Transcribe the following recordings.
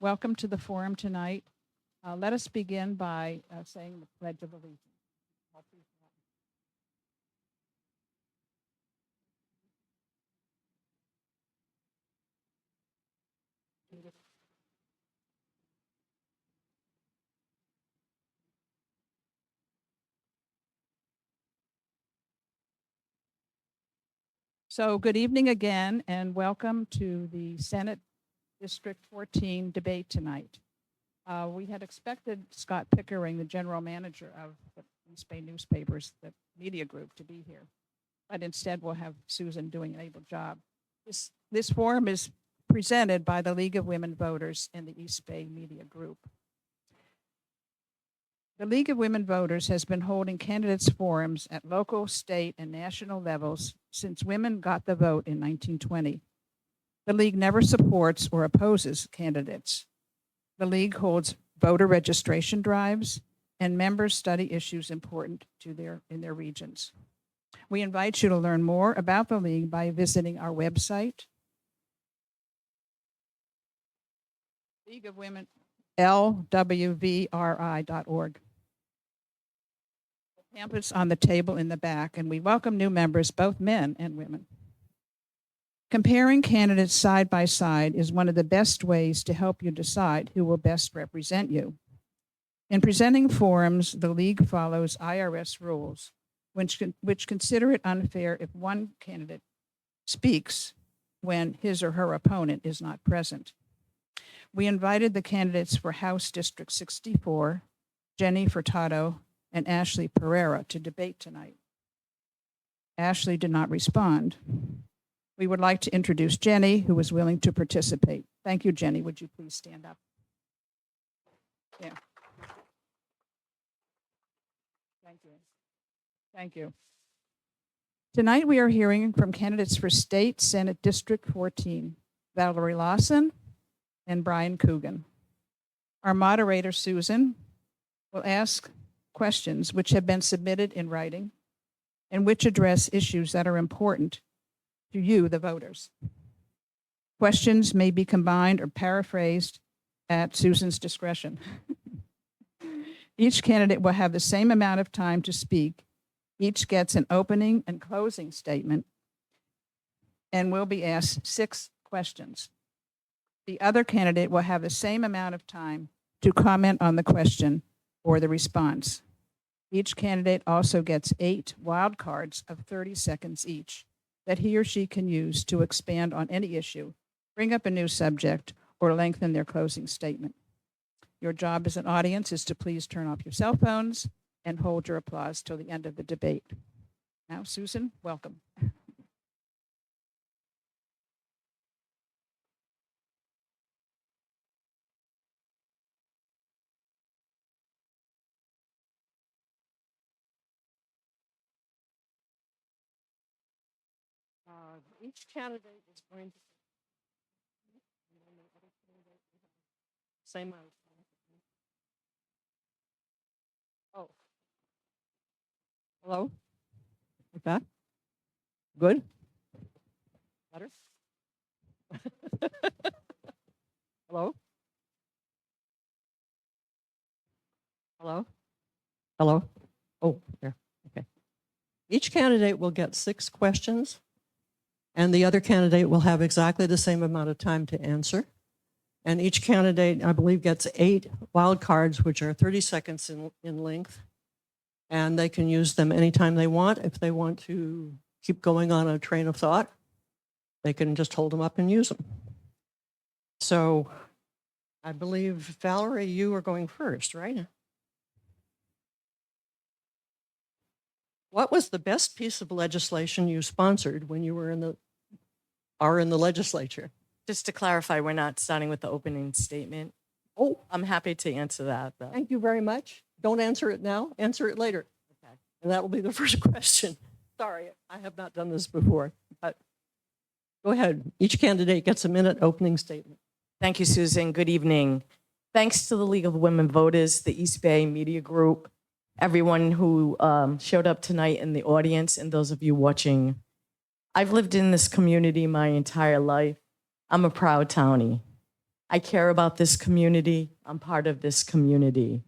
Welcome to the forum tonight. Let us begin by saying the Pledge of Allegiance. So good evening again, and welcome to the Senate District 14 debate tonight. We had expected Scott Pickering, the general manager of the East Bay newspapers, the media group, to be here. But instead, we'll have Susan doing an able job. This forum is presented by the League of Women Voters and the East Bay Media Group. The League of Women Voters has been holding candidates forums at local, state, and national levels since women got the vote in 1920. The League never supports or opposes candidates. The League holds voter registration drives, and members study issues important to in their regions. We invite you to learn more about the League by visiting our website, League of Women, lwvri.org. The pamphlets on the table in the back, and we welcome new members, both men and women. Comparing candidates side by side is one of the best ways to help you decide who will best represent you. In presenting forums, the League follows IRS rules, which consider it unfair if one candidate speaks when his or her opponent is not present. We invited the candidates for House District 64, Jenny Furtado and Ashley Pereira, to debate tonight. Ashley did not respond. We would like to introduce Jenny, who was willing to participate. Thank you, Jenny. Would you please stand up? Yeah. Thank you. Thank you. Tonight we are hearing from candidates for State Senate District 14, Valarie Lawson and Brian Coogin. Our moderator, Susan, will ask questions which have been submitted in writing and which address issues that are important to you, the voters. Questions may be combined or paraphrased at Susan's discretion. Each candidate will have the same amount of time to speak. Each gets an opening and closing statement and will be asked 6 questions. The other candidate will have the same amount of time to comment on the question or the response. Each candidate also gets 8 wild cards of 30 seconds each that he or she can use to expand on any issue, bring up a new subject, or lengthen their closing statement. Your job as an audience is to please turn off your cell phones and hold your applause till the end of the debate. Now, Susan, welcome. Each candidate is going to same amount of time. Oh. Hello? Like that? Good? Better? Hello? Hello? Hello? Oh, there. Okay. Each candidate will get 6 questions, and the other candidate will have exactly the same amount of time to answer. And each candidate, I believe, gets 8 wild cards, which are 30 seconds in length. And they can use them anytime they want. If they want to keep going on a train of thought, they can just hold them up and use them. So I believe, Valarie, you are going first, right? What was the best piece of legislation you sponsored when you were in the legislature? Just to clarify, we're not starting with the opening statement. Oh, I'm happy to answer that, though. thank you very much. Don't answer it now, answer it later. Okay. And that will be the first question. Sorry, I have not done this before, but go ahead. Each candidate gets a minute opening statement. Thank you, Susan. Good evening. Thanks to the League of Women Voters, the East Bay Media Group, everyone who showed up tonight in the audience, and those of you watching. I've lived in this community my entire life. I'm a proud townie. I care about this community. I'm part of this community.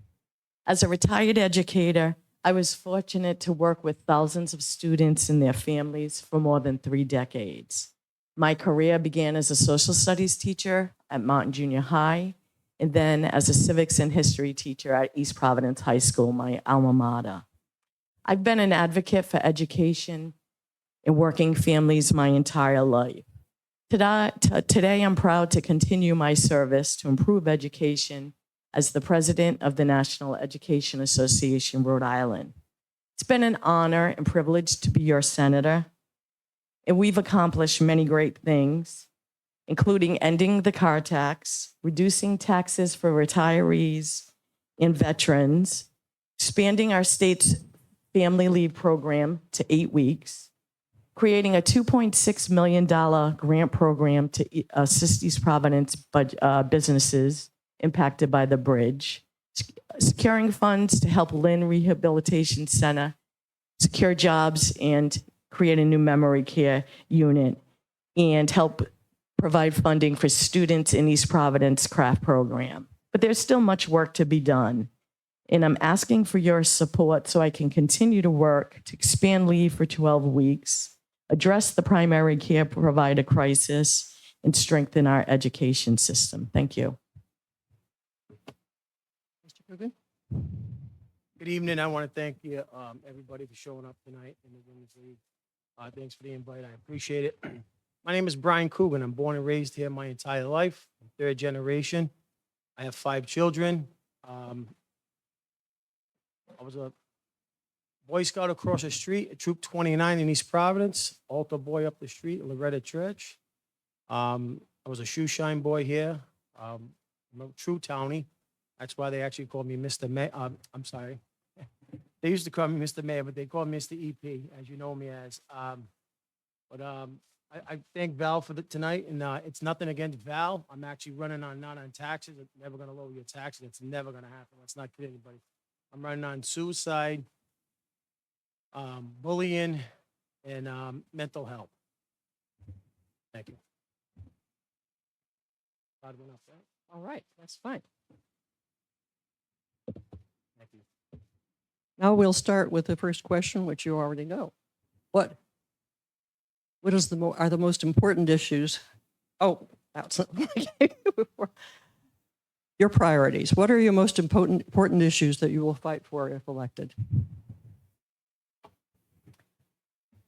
As a retired educator, I was fortunate to work with thousands of students and their families for more than 3 decades. My career began as a social studies teacher at Mountain Junior High, and then as a civics and history teacher at East Providence High School, my alma mater. I've been an advocate for education and working families my entire life. Today, I'm proud to continue my service to improve education as the president of the National Education Association, Rhode Island. It's been an honor and privilege to be your senator, and we've accomplished many great things, including ending the car tax, reducing taxes for retirees and veterans, expanding our state's family leave program to 8 weeks, creating a $2.6 million grant program to assist East Providence businesses impacted by the bridge, securing funds to help Lynn Rehabilitation Center secure jobs and create a new memory care unit, and help provide funding for students in East Providence craft program. But there's still much work to be done. And I'm asking for your support so I can continue to work to expand leave for 12 weeks, address the primary care provider crisis, and strengthen our education system. Thank you. Mr. Coogin? Good evening. I want to thank you, everybody, for showing up tonight in the Women's League. Thanks for the invite. I appreciate it. My name is Brian Coogin. I'm born and raised here my entire life. I'm 3rd generation. I have 5 children. I was a Boy Scout across the street at Troop 29 in East Providence, altar boy up the street at Loretta Church. I was a shoe shine boy here. I'm a true townie. That's why they actually called me Mr. May. I'm sorry. They used to call me Mr. Mayor, but they call me Mr. EP, as you know me as. I thank Val for tonight, and it's nothing against Val. I'm actually running on not on taxes. It's never going to lower your taxes. It's never going to happen. Let's not kid anybody. I'm running on suicide, bullying, and mental health. Thank you. Loud enough, right? All right, that's fine. Thank you. Now we'll start with the first question, which you already know. What is are the most important issues? Oh, that's your priorities. What are your most important issues that you will fight for if elected?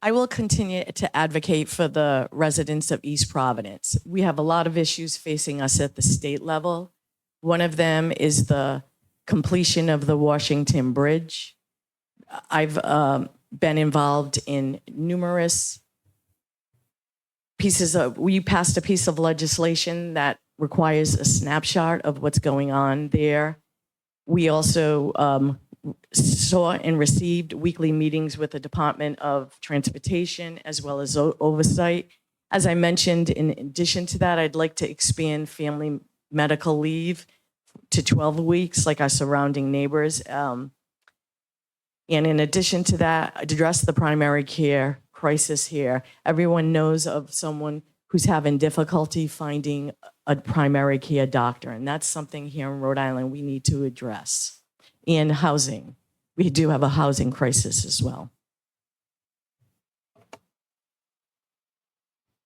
I will continue to advocate for the residents of East Providence. We have a lot of issues facing us at the state level. One of them is the completion of the Washington Bridge. I've been involved in numerous we passed a piece of legislation that requires a snapshot of what's going on there. We also saw and received weekly meetings with the Department of Transportation as well as oversight. As I mentioned, in addition to that, I'd like to expand family medical leave to 12 weeks like our surrounding neighbors. And in addition to that, address the primary care crisis here. Everyone knows of someone who's having difficulty finding a primary care doctor, and that's something here in Rhode Island we need to address. And housing. We do have a housing crisis as well.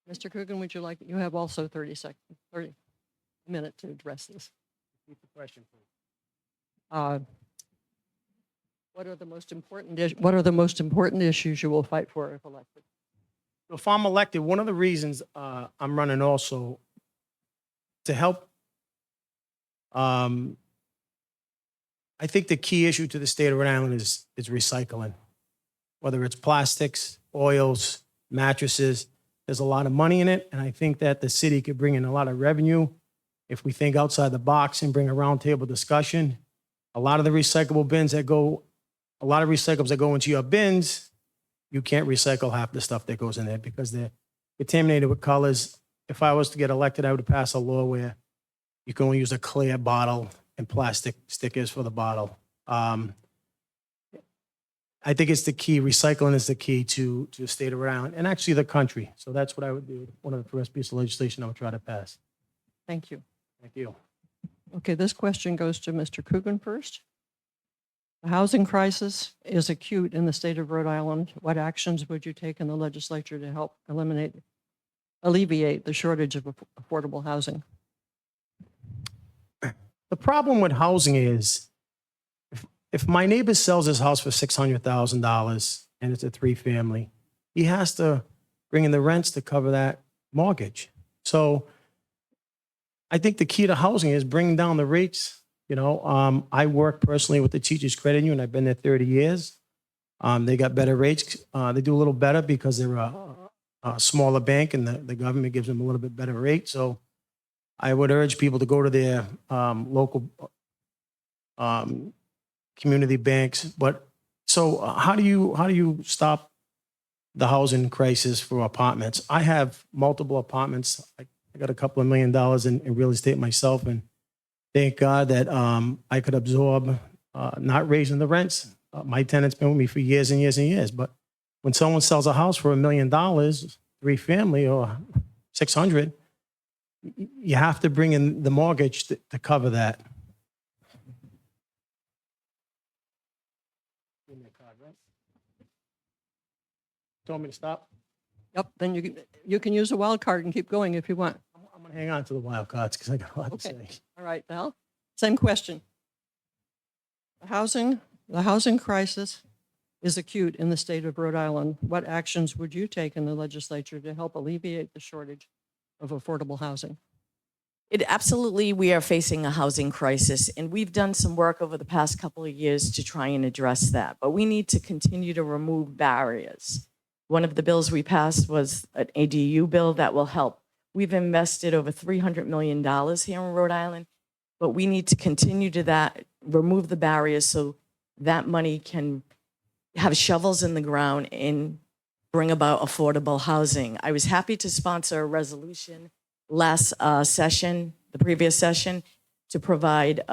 Mr. Coogin, would you like, you have also 30 minutes to address this. Repeat the question, please. What are the most important issues you will fight for if elected? If I'm elected, one of the reasons I'm running also to help, I think the key issue to the state of Rhode Island is recycling. Whether it's plastics, oils, mattresses, there's a lot of money in it, and I think that the city could bring in a lot of revenue if we think outside the box and bring a roundtable discussion. A lot of the recyclables that go into your bins, you can't recycle half the stuff that goes in there because they're contaminated with colors. If I was to get elected, I would pass a law where you can only use a clear bottle and plastic stickers for the bottle. I think it's the key. Recycling is the key to the state of Rhode Island and actually the country. So that's what I would do. One of the first pieces of legislation I would try to pass. Thank you. Thank you. Okay, this question goes to Mr. Coogin first. The housing crisis is acute in the state of Rhode Island. What actions would you take in the legislature to help alleviate the shortage of affordable housing? The problem with housing is if my neighbor sells his house for $600,000 and it's a 3-family, he has to bring in the rents to cover that mortgage. So I think the key to housing is bringing down the rates. You know, I work personally with the Teachers Credit Union. I've been there 30 years. They got better rates. They do a little better because they're a smaller bank and the government gives them a little bit better rate. So I would urge people to go to their local community banks. But so how do you stop the housing crisis for apartments? I have multiple apartments. I got a couple of $1 million in real estate myself, and thank God that I could absorb not raising the rents. My tenant's been with me for years and years and years. But when someone sells a house for $1 million, 3-family or 600, you have to bring in the mortgage to cover that. Told me to stop. Yep, then you can use a wild card and keep going if you want. I'm going to hang on to the wild cards because I got a lot to Okay. say. All right, Val, same question. The housing crisis is acute in the state of Rhode Island. What actions would you take in the legislature to help alleviate the shortage of affordable housing? We are facing a housing crisis, and we've done some work over the past couple of years to try and address that. But we need to continue to remove barriers. One of the bills we passed was an ADU bill that will help. We've invested over $300 million here in Rhode Island, but we need to continue to remove the barriers so that money can have shovels in the ground and bring about affordable housing. I was happy to sponsor a resolution last session, the previous session, to provide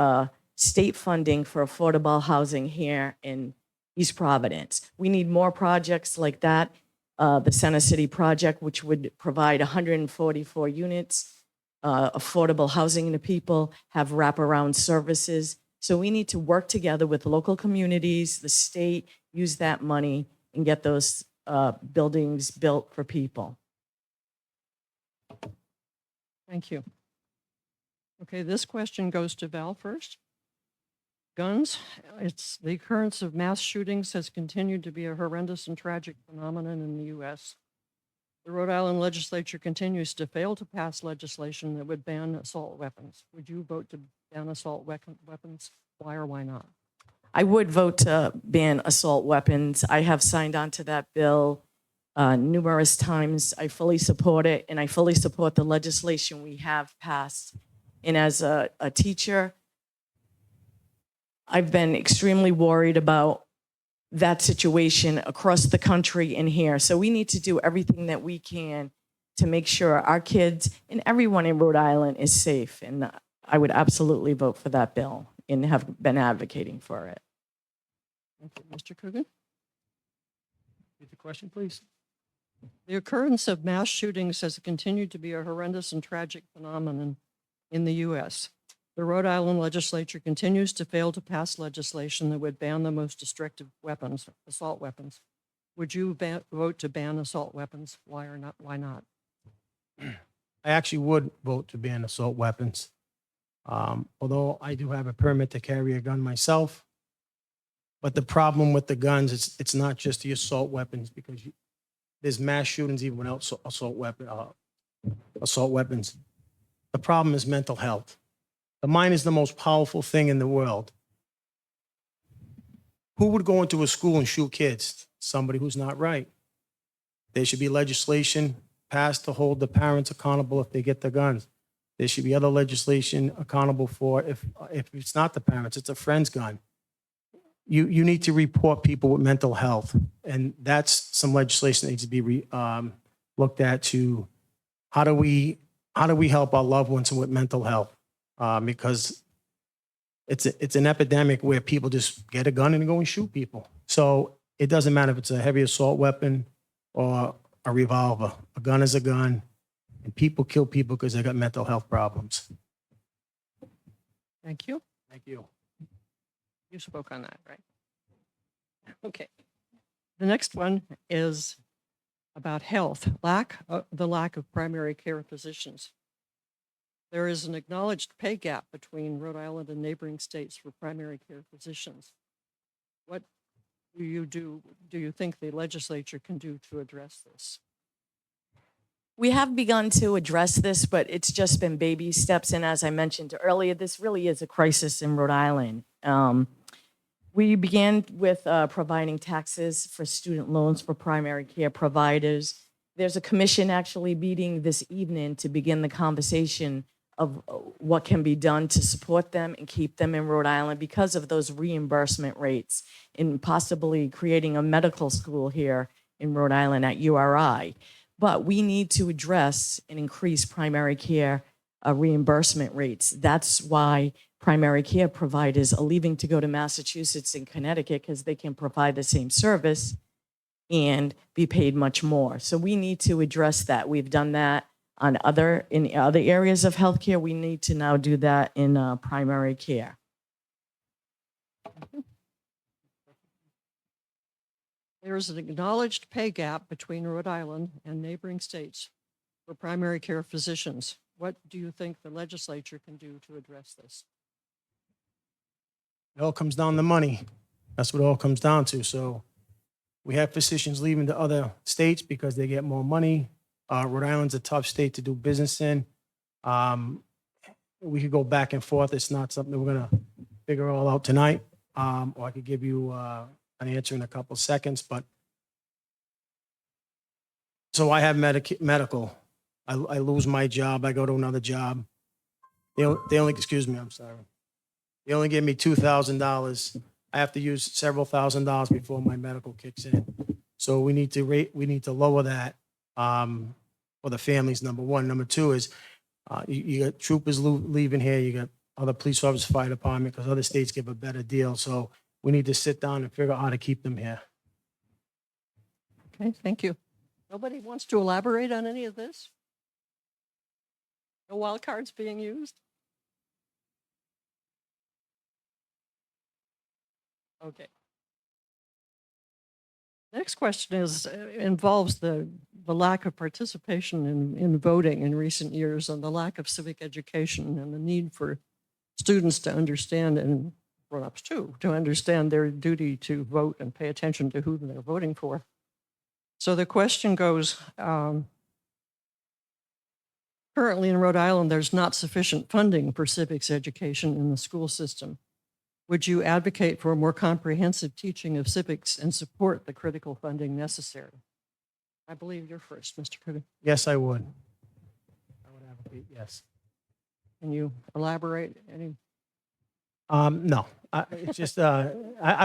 state funding for affordable housing here in East Providence. We need more projects like that. The Center City project, which would provide 144 units, affordable housing to people, have wraparound services. So we need to work together with local communities, the state, use that money and get those buildings built for people. Thank you. Okay, this question goes to Val first. Guns, the occurrence of mass shootings has continued to be a horrendous and tragic phenomenon in the U.S. The Rhode Island legislature continues to fail to pass legislation that would ban assault weapons. Would you vote to ban assault weapons? Why or why not? I would vote to ban assault weapons. I have signed on to that bill numerous times. I fully support it, and I fully support the legislation we have passed. And as a teacher, I've been extremely worried about that situation across the country and here. So we need to do everything that we can to make sure our kids and everyone in Rhode Island is safe. And I would absolutely vote for that bill and have been advocating for it. Thank you. Mr. Coogin? Repeat the question, please. The occurrence of mass shootings has continued to be a horrendous and tragic phenomenon in the U.S. The Rhode Island legislature continues to fail to pass legislation that would ban the most destructive weapons, assault weapons. Would you vote to ban assault weapons? Why or not? Why not? I actually would vote to ban assault weapons. Although I do have a permit to carry a gun myself. But the problem with the guns, it's not just the assault weapons, because there's mass shootings even without assault weapons. The problem is mental health. The mind is the most powerful thing in the world. Who would go into a school and shoot kids? Somebody who's not right. There should be legislation passed to hold the parents accountable if they get the guns. There should be other legislation accountable for if it's not the parents, it's a friend's gun. You need to report people with mental health, and that's some legislation that needs to be looked at to how do we help our loved ones with mental health, because it's an epidemic where people just get a gun and go and shoot people. So it doesn't matter if it's a heavy assault weapon or a revolver. A gun is a gun, and people kill people because they got mental health problems. Thank you. Thank you. You spoke on that, right? Okay. The next one is about health, the lack of primary care physicians. There is an acknowledged pay gap between Rhode Island and neighboring states for primary care physicians. What do you think the legislature can do to address this? We have begun to address this, but it's just been baby steps. And as I mentioned earlier, this really is a crisis in Rhode Island. We began with providing taxes for student loans for primary care providers. There's a commission actually meeting this evening to begin the conversation of what can be done to support them and keep them in Rhode Island because of those reimbursement rates, and possibly creating a medical school here in Rhode Island at URI. But we need to address and increase primary care reimbursement rates. That's why primary care providers are leaving to go to Massachusetts and Connecticut, because they can provide the same service and be paid much more. So we need to address that. We've done that in other areas of healthcare. We need to now do that in primary care. There is an acknowledged pay gap between Rhode Island and neighboring states for primary care physicians. What do you think the legislature can do to address this? It all comes down to money. That's what it all comes down to. So we have physicians leaving to other states because they get more money. Rhode Island's a tough state to do business in. We could go back and forth. It's not something that we're going to figure all out tonight. Or I could give you an answer in a couple seconds. But so I have medical. I lose my job. I go to another job. They only, excuse me, I'm sorry. They only give me $2,000. I have to use several $1,000s before my medical kicks in. So we need to lower that for the families, number one. Number two is you got troopers leaving here. You got other police officers, fire department, because other states give a better deal. So we need to sit down and figure out how to keep them here. Okay, thank you. Nobody wants to elaborate on any of this? No wild cards being used? Okay. Next question involves the lack of participation in voting in recent years, and the lack of civic education, and the need for students to understand, and grown-ups too, to understand their duty to vote and pay attention to who they're voting for. So the question goes, currently in Rhode Island, there's not sufficient funding for civics education in the school system. Would you advocate for a more comprehensive teaching of civics and support the critical funding necessary? I believe you're first, Mr. Coogin. Yes, I would. I would advocate, yes. Can you elaborate any? No, it's just I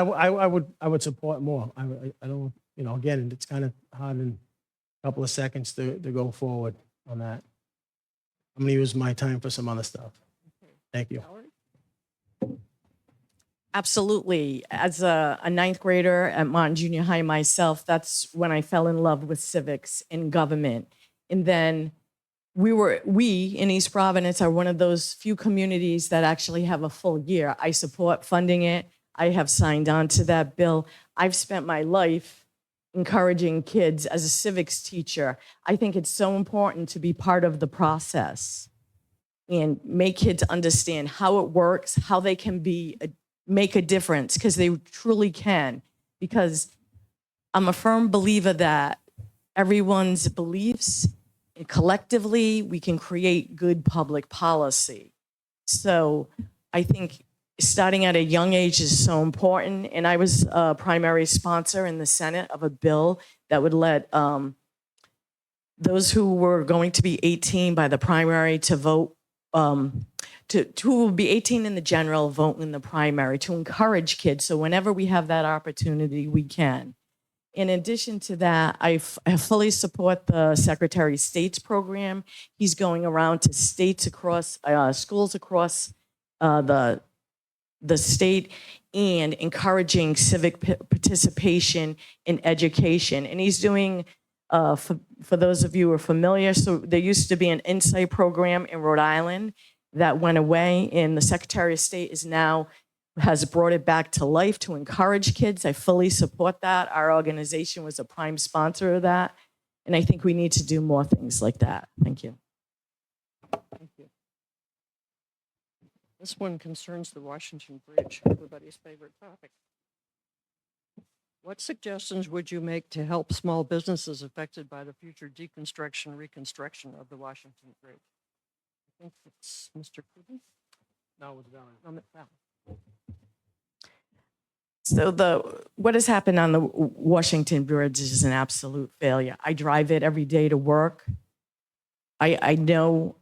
would support more. I don't, again, it's kind of hard in a couple of seconds to go forward on that. I'm going to use my time for some other stuff. Thank you. Absolutely. As a ninth grader at Martin Junior High myself, that's when I fell in love with civics and government. And then we in East Providence are one of those few communities that actually have a full year. I support funding it. I have signed on to that bill. I've spent my life encouraging kids as a civics teacher. I think it's so important to be part of the process and make kids understand how it works, how they can make a difference, because they truly can. Because I'm a firm believer that everyone's beliefs, and collectively, we can create good public policy. So I think starting at a young age is so important. And I was a primary sponsor in the Senate of a bill that would let those who were going to be 18 by the primary to vote, who will be 18 in the general, vote in the primary, to encourage kids. So whenever we have that opportunity, we can. In addition to that, I fully support the Secretary of State's program. He's going around to states across, schools across the state, and encouraging civic participation in education. And he's doing, for those of you who are familiar, so there used to be an Insight program in Rhode Island that went away, and the Secretary of State has brought it back to life to encourage kids. I fully support that. Our organization was a prime sponsor of that, and I think we need to do more things like that. Thank you. Thank you. This one concerns the Washington Bridge, everybody's favorite topic. What suggestions would you make to help small businesses affected by the future deconstruction, reconstruction of the Washington Bridge? I think it's Mr. Coogin. No, it's Valarie. Valarie. So what has happened on the Washington Bridge is an absolute failure. I drive it every day to work. I know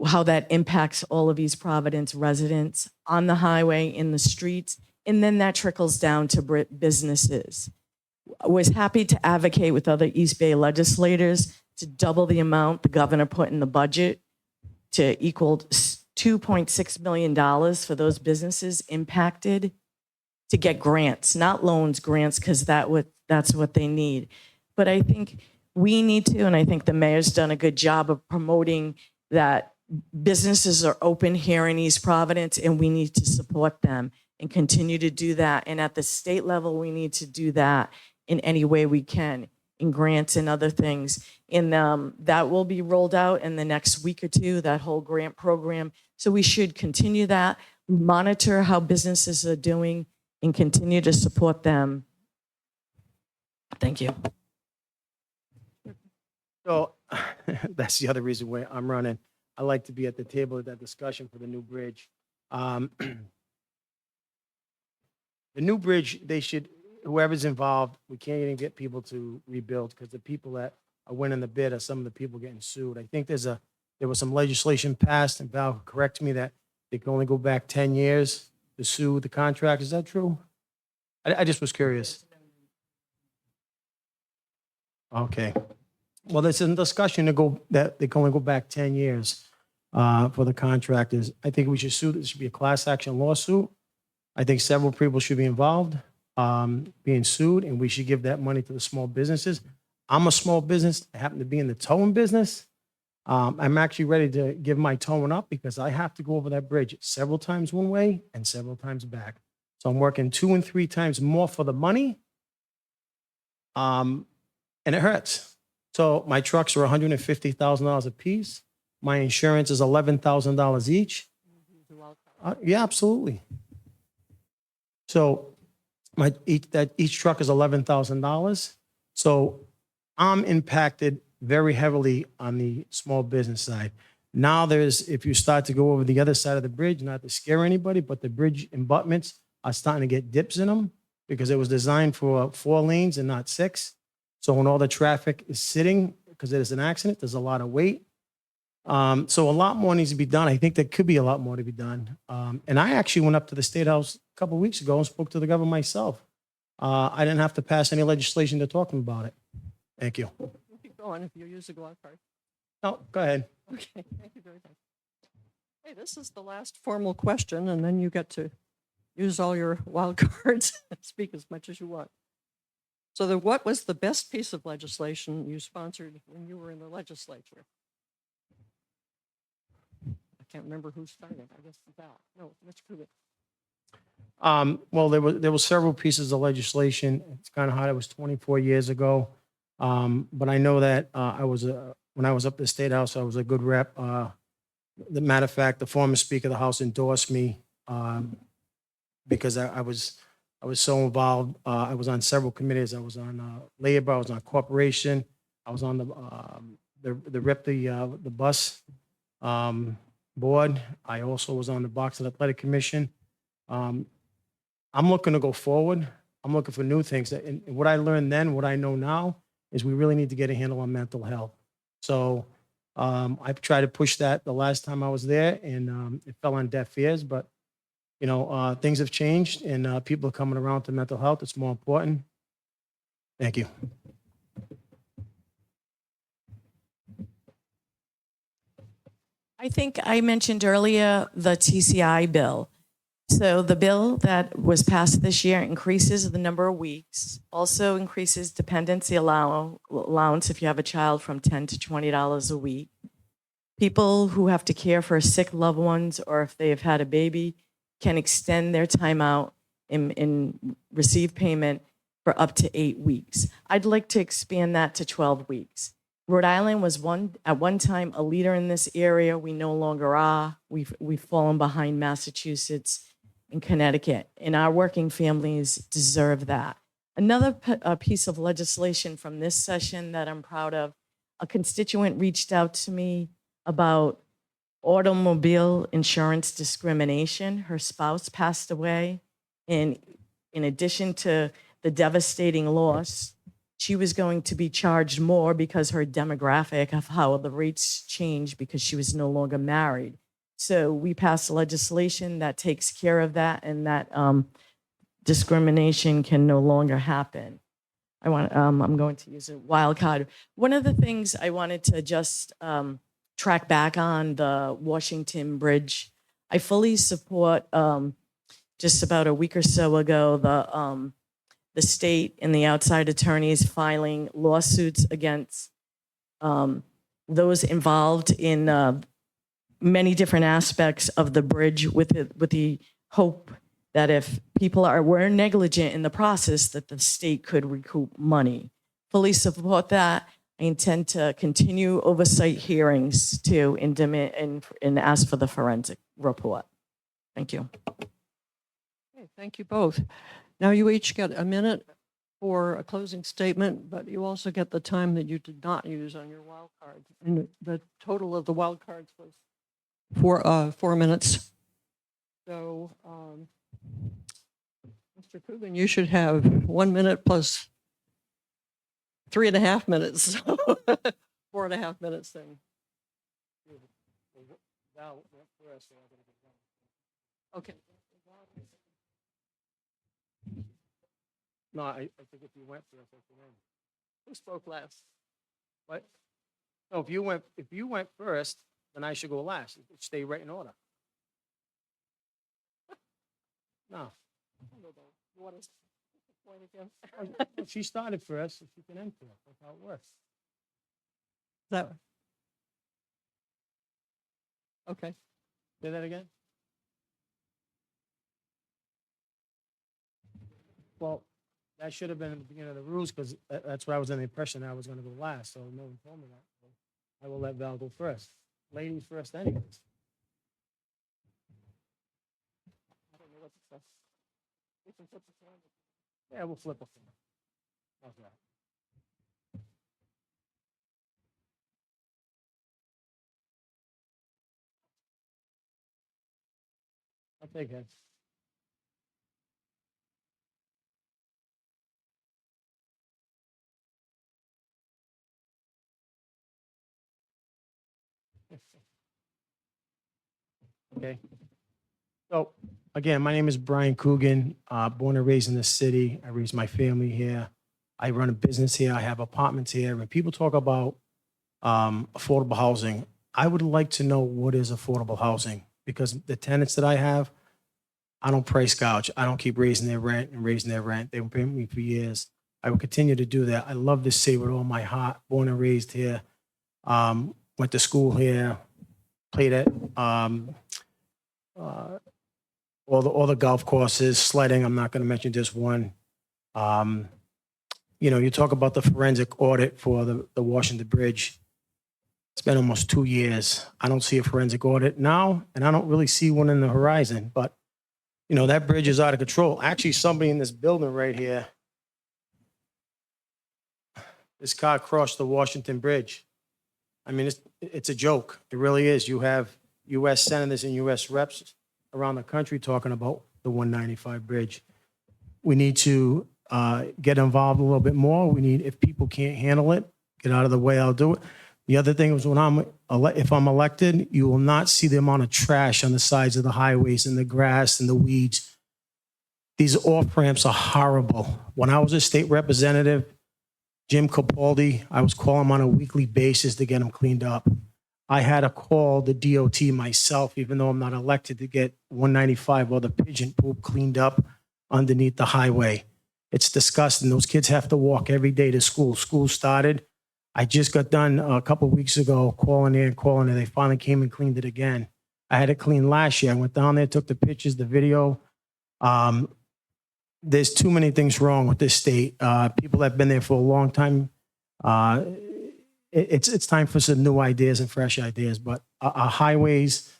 how that impacts all of East Providence residents on the highway, in the streets, and then that trickles down to businesses. I was happy to advocate with other East Bay legislators to double the amount the governor put in the budget to equal $2.6 million for those businesses impacted, to get grants, not loans, grants, because that's what they need. But I think we need to, and I think the mayor's done a good job of promoting that businesses are open here in East Providence, and we need to support them and continue to do that. And at the state level, we need to do that in any way we can, in grants and other things. And that will be rolled out in the next week or two, that whole grant program. So we should continue that, monitor how businesses are doing, and continue to support them. Thank you. So that's the other reason why I'm running. I like to be at the table at that discussion for the new bridge. The new bridge, whoever's involved, we can't even get people to rebuild, because the people that are winning the bid are some of the people getting sued. I think there was some legislation passed, and Val, correct me, that they can only go back 10 years to sue the contract. Is that true? I just was curious. Okay. Well, there's a discussion that they can only go back 10 years for the contractors. I think we should sue. This should be a class action lawsuit. I think several people should be involved, being sued, and we should give that money to the small businesses. I'm a small business. I happen to be in the towing business. I'm actually ready to give my towing up, because I have to go over that bridge several times one way and several times back. So I'm working 2 and 3 times more for the money. And it hurts. So my trucks are $150,000 a piece. My insurance is $11,000 each. Yeah, absolutely. So each truck is $11,000. So I'm impacted very heavily on the small business side. Now if you start to go over the other side of the bridge, not to scare anybody, but the bridge abutments are starting to get dips in them, because it was designed for 4 lanes and not 6. So when all the traffic is sitting, because there's an accident, there's a lot of weight. So a lot more needs to be done. I think there could be a lot more to be done. And I actually went up to the State House a couple of weeks ago and spoke to the governor myself. I didn't have to pass any legislation to talk to him about it. Thank you. Keep going if you use the glove card. No, go ahead. Okay, thank you very much. Hey, this is the last formal question, and then you get to use all your wild cards and speak as much as you want. So what was the best piece of legislation you sponsored when you were in the legislature? I can't remember who started. I guess Val. No, Mr. Coogin. Well, there were several pieces of legislation. It's kind of hard. It was 24 years ago. But I know that when I was up at the State House, I was a good rep. The matter of fact, the former Speaker of the House endorsed me because I was so involved. I was on several committees. I was on labor. I was on corporation. I was on the bus board. I also was on the Boxing Athletic Commission. I'm looking to go forward. I'm looking for new things. And what I learned then, what I know now, is we really need to get a handle on mental health. So I've tried to push that the last time I was there, and it fell on deaf ears. But things have changed, and people are coming around to mental health. It's more important. Thank you. I think I mentioned earlier the TCI bill. So the bill that was passed this year increases the number of weeks, also increases dependency allowance if you have a child from $10 to $20 a week. People who have to care for sick loved ones or if they have had a baby can extend their time out and receive payment for up to 8 weeks. I'd like to expand that to 12 weeks. Rhode Island was at one time a leader in this area. We no longer are. We've fallen behind Massachusetts and Connecticut, and our working families deserve that. Another piece of legislation from this session that I'm proud of, a constituent reached out to me about automobile insurance discrimination. Her spouse passed away, and in addition to the devastating loss, she was going to be charged more because her demographic of how the rates changed because she was no longer married. So we passed legislation that takes care of that, and that discrimination can no longer happen. I'm going to use a wild card. One of the things I wanted to just track back on the Washington Bridge. I fully support, just about a week or so ago, the state and the outside attorneys filing lawsuits against those involved in many different aspects of the bridge with the hope that if people were negligent in the process, that the state could recoup money. Fully support that. I intend to continue oversight hearings too and ask for the forensic report. Thank you. Okay, thank you both. Now you each get a minute for a closing statement, but you also get the time that you did not use on your wild cards. And the total of the wild cards was 4 minutes. So, Mr. Coogin, you should have 1 minute plus 3.5 minutes. 4.5 minutes then. Okay. No, I think if you went first, that's the name. Who spoke last? What? No, if you went first, then I should go last. It should stay right in order. No. You want to point again? If she started first, so she can end first. That's how it works. That okay. Say that again? Well, that should have been at the beginning of the rules because that's why I was under the impression I was going to go last. So no one told me that. So I will let Val go first. Ladies first, anyways. I don't know what to say. We can flip the phone. Yeah, we'll flip a phone. How's that? I'll take it. Okay. So again, my name is Brian Coogin, born and raised in this city. I raised my family here. I run a business here. I have apartments here. When people talk about affordable housing, I would like to know what is affordable housing because the tenants that I have, I don't price gouge. I don't keep raising their rent and raising their rent. They've been paying me for years. I will continue to do that. I love this city with all my heart. Born and raised here. Went to school here. Played at all the golf courses, sledding. I'm not going to mention just one. You talk about the forensic audit for the Washington Bridge. It's been almost 2 years. I don't see a forensic audit now, and I don't really see one in the horizon. But, that bridge is out of control. Actually, somebody in this building right here, this car crossed the Washington Bridge. I mean, it's a joke. It really is. You have U.S. senators and U.S. reps around the country talking about the 195 bridge. We need to get involved a little bit more. If people can't handle it, get out of the way, I'll do it. The other thing is if I'm elected, you will not see the amount of trash on the sides of the highways and the grass and the weeds. These off-ramps are horrible. When I was a state representative, Jim Capaldi, I was calling him on a weekly basis to get them cleaned up. I had to call the DOT myself, even though I'm not elected, to get 195 or the pigeon poop cleaned up underneath the highway. It's disgusting. Those kids have to walk every day to school. School started. I just got done a couple of weeks ago calling there and calling there. They finally came and cleaned it again. I had it cleaned last year. I went down there, took the pictures, the video. There's too many things wrong with this state. People that have been there for a long time. It's time for some new ideas and fresh ideas. But our highways,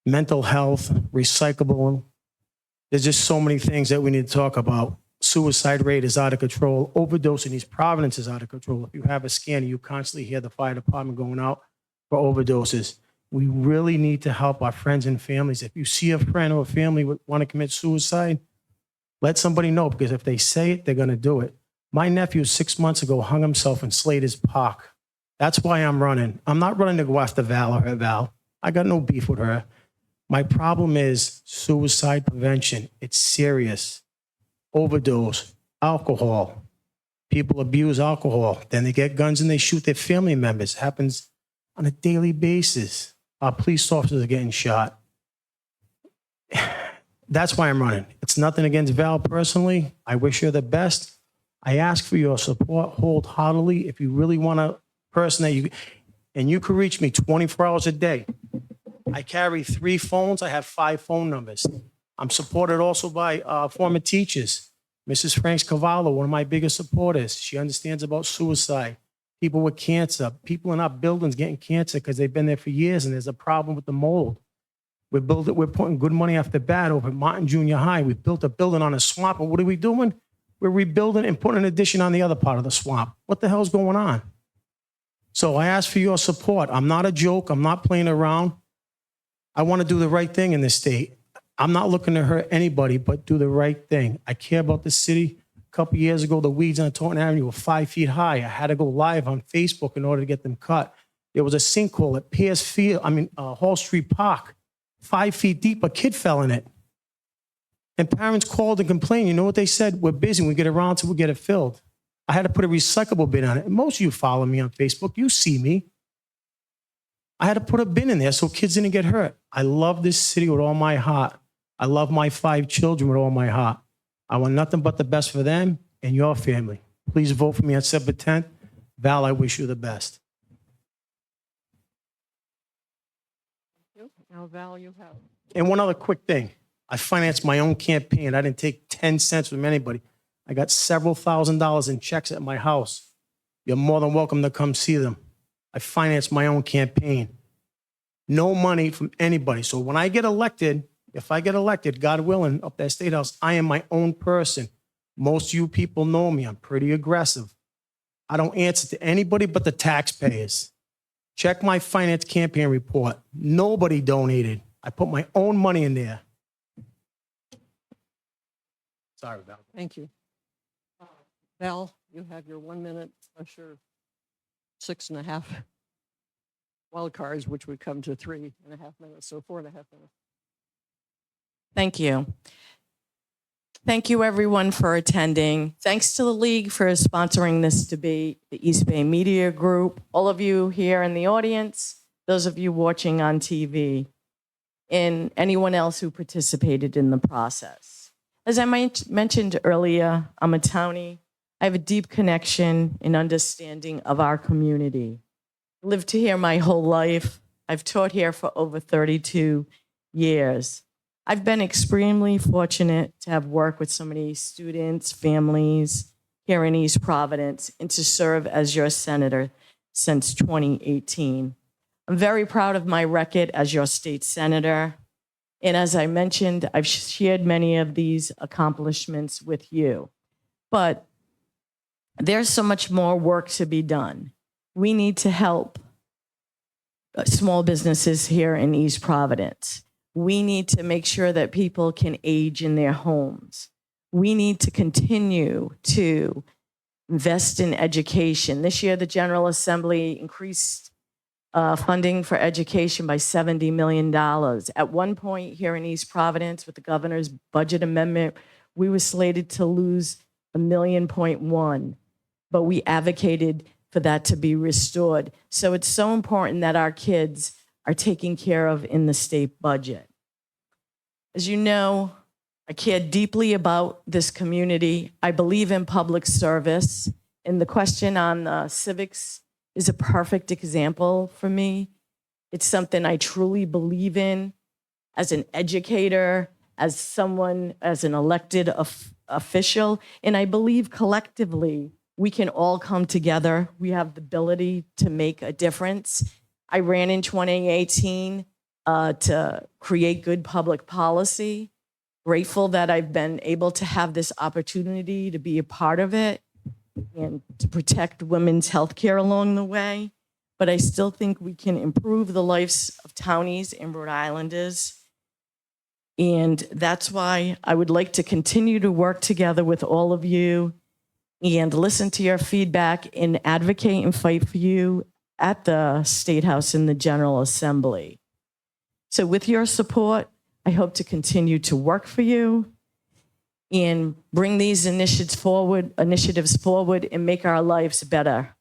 mental health, recyclable. There's just so many things that we need to talk about. Suicide rate is out of control. Overdose in East Providence is out of control. If you have a scanner, you constantly hear the fire department going out for overdoses. We really need to help our friends and families. If you see a friend or a family want to commit suicide, let somebody know, because if they say it, they're going to do it. My nephew 6 months ago hung himself in Slater's Park. That's why I'm running. I'm not running to go after Val or her Val. I got no beef with her. My problem is suicide prevention. It's serious. Overdose, alcohol. People abuse alcohol. Then they get guns and they shoot their family members. It happens on a daily basis. Our police officers are getting shot. That's why I'm running. It's nothing against Val personally. I wish her the best. I ask for your support wholeheartedly. If you really want a person that you can reach me 24 hours a day. I carry 3 phones. I have 5 phone numbers. I'm supported also by former teachers. Mrs. Franks Cavallo, one of my biggest supporters. She understands about suicide. People with cancer, people in our buildings getting cancer because they've been there for years and there's a problem with the mold. We're putting good money after bad over at Martin Junior High. We built a building on a swamp, and what are we doing? We're rebuilding and putting an addition on the other part of the swamp. What the hell's going on? So I ask for your support. I'm not a joke. I'm not playing around. I want to do the right thing in this state. I'm not looking to hurt anybody, but do the right thing. I care about the city. A couple of years ago, the weeds on Taunton Avenue were 5 feet high. I had to go live on Facebook in order to get them cut. There was a sinkhole at Hall Street Park, 5 feet deep. A kid fell in it. And parents called and complained. You know what they said? We're busy. We get around to, we get it filled. I had to put a recyclable bin on it. And most of you follow me on Facebook. You see me. I had to put a bin in there so kids didn't get hurt. I love this city with all my heart. I love my 5 children with all my heart. I want nothing but the best for them and your family. Please vote for me on September 10th. Val, I wish you the best. Now, Val, you have. And one other quick thing. I financed my own campaign. I didn't take 10 cents from anybody. I got several $1,000s in checks at my house. You're more than welcome to come see them. I financed my own campaign. No money from anybody. So when I get elected, if I get elected, God willing, up that State House, I am my own person. Most of you people know me. I'm pretty aggressive. I don't answer to anybody but the taxpayers. Check my finance campaign report. Nobody donated. I put my own money in there. Sorry about that. Thank you. Val, you have your 1 minute, your 6.5 wild cards, which would come to 3.5 minutes, so 4.5 minutes. Thank you. Thank you, everyone, for attending. Thanks to the League for sponsoring this debate, the East Bay Media Group, all of you here in the audience, those of you watching on TV, and anyone else who participated in the process. As I mentioned earlier, I'm a townie. I have a deep connection and understanding of our community. I lived here my whole life. I've taught here for over 32 years. I've been extremely fortunate to have worked with so many students, families here in East Providence, and to serve as your senator since 2018. I'm very proud of my record as your state senator. And as I mentioned, I've shared many of these accomplishments with you. But there's so much more work to be done. We need to help small businesses here in East Providence. We need to make sure that people can age in their homes. We need to continue to invest in education. This year, the General Assembly increased funding for education by $70 million. At one point here in East Providence, with the governor's budget amendment, we were slated to lose $1.1 million, but we advocated for that to be restored. So it's so important that our kids are taken care of in the state budget. As you know, I care deeply about this community. I believe in public service. And the question on the civics is a perfect example for me. It's something I truly believe in as an educator, as someone, as an elected official. And I believe collectively we can all come together. We have the ability to make a difference. I ran in 2018 to create good public policy. Grateful that I've been able to have this opportunity to be a part of it and to protect women's health care along the way. But I still think we can improve the lives of townies and Rhode Islanders. And that's why I would like to continue to work together with all of you and listen to your feedback and advocate and fight for you at the State House and the General Assembly. So with your support, I hope to continue to work for you and bring these initiatives forward and make our lives better.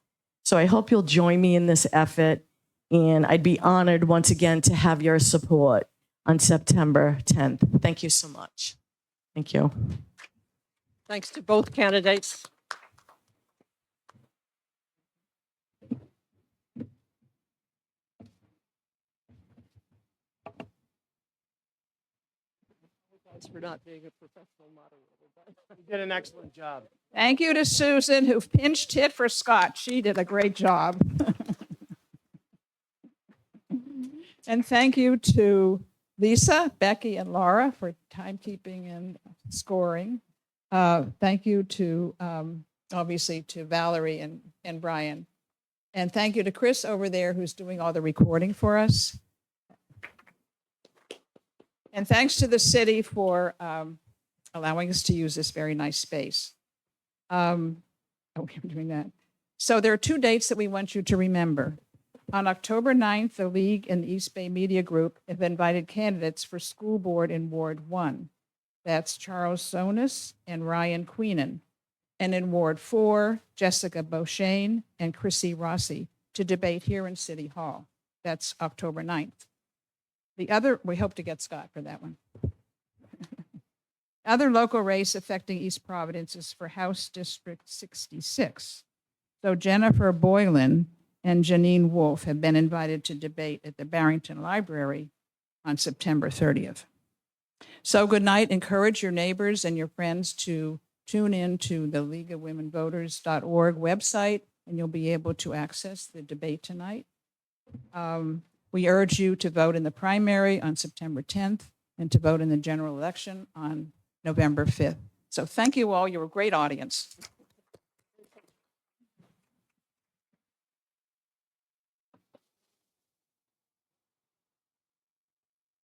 So I hope you'll join me in this effort, and I'd be honored once again to have your support on September 10th. Thank you so much. Thank you. Thanks to both candidates. For not being a professional moderator. You did an excellent job. Thank you to Susan, who pinched hit for Scott. She did a great job. And thank you to Lisa, Becky, and Laura for timekeeping and scoring. Thank you to, obviously, to Valarie and Brian. And thank you to Chris over there, who's doing all the recording for us. And thanks to the city for allowing us to use this very nice space. Oh, we're doing that. So there are two dates that we want you to remember. On October 9th, the League and the East Bay Media Group have invited candidates for school board in Ward 1. That's Charles Sonis and Ryan Queenan. And in Ward 4, Jessica Beauchesne and Chrissy Rossi to debate here in City Hall. That's October 9th. The other, we hope to get Scott for that one. Other local race affecting East Providence is for House District 66. So Jennifer Boylan and Janine Wolf have been invited to debate at the Barrington Library on September 30th. So good night. Encourage your neighbors and your friends to tune in to the leagueofwomenvoters.org website, and you'll be able to access the debate tonight. We urge you to vote in the primary on September 10th and to vote in the general election on November 5th. So thank you all. You're a great audience.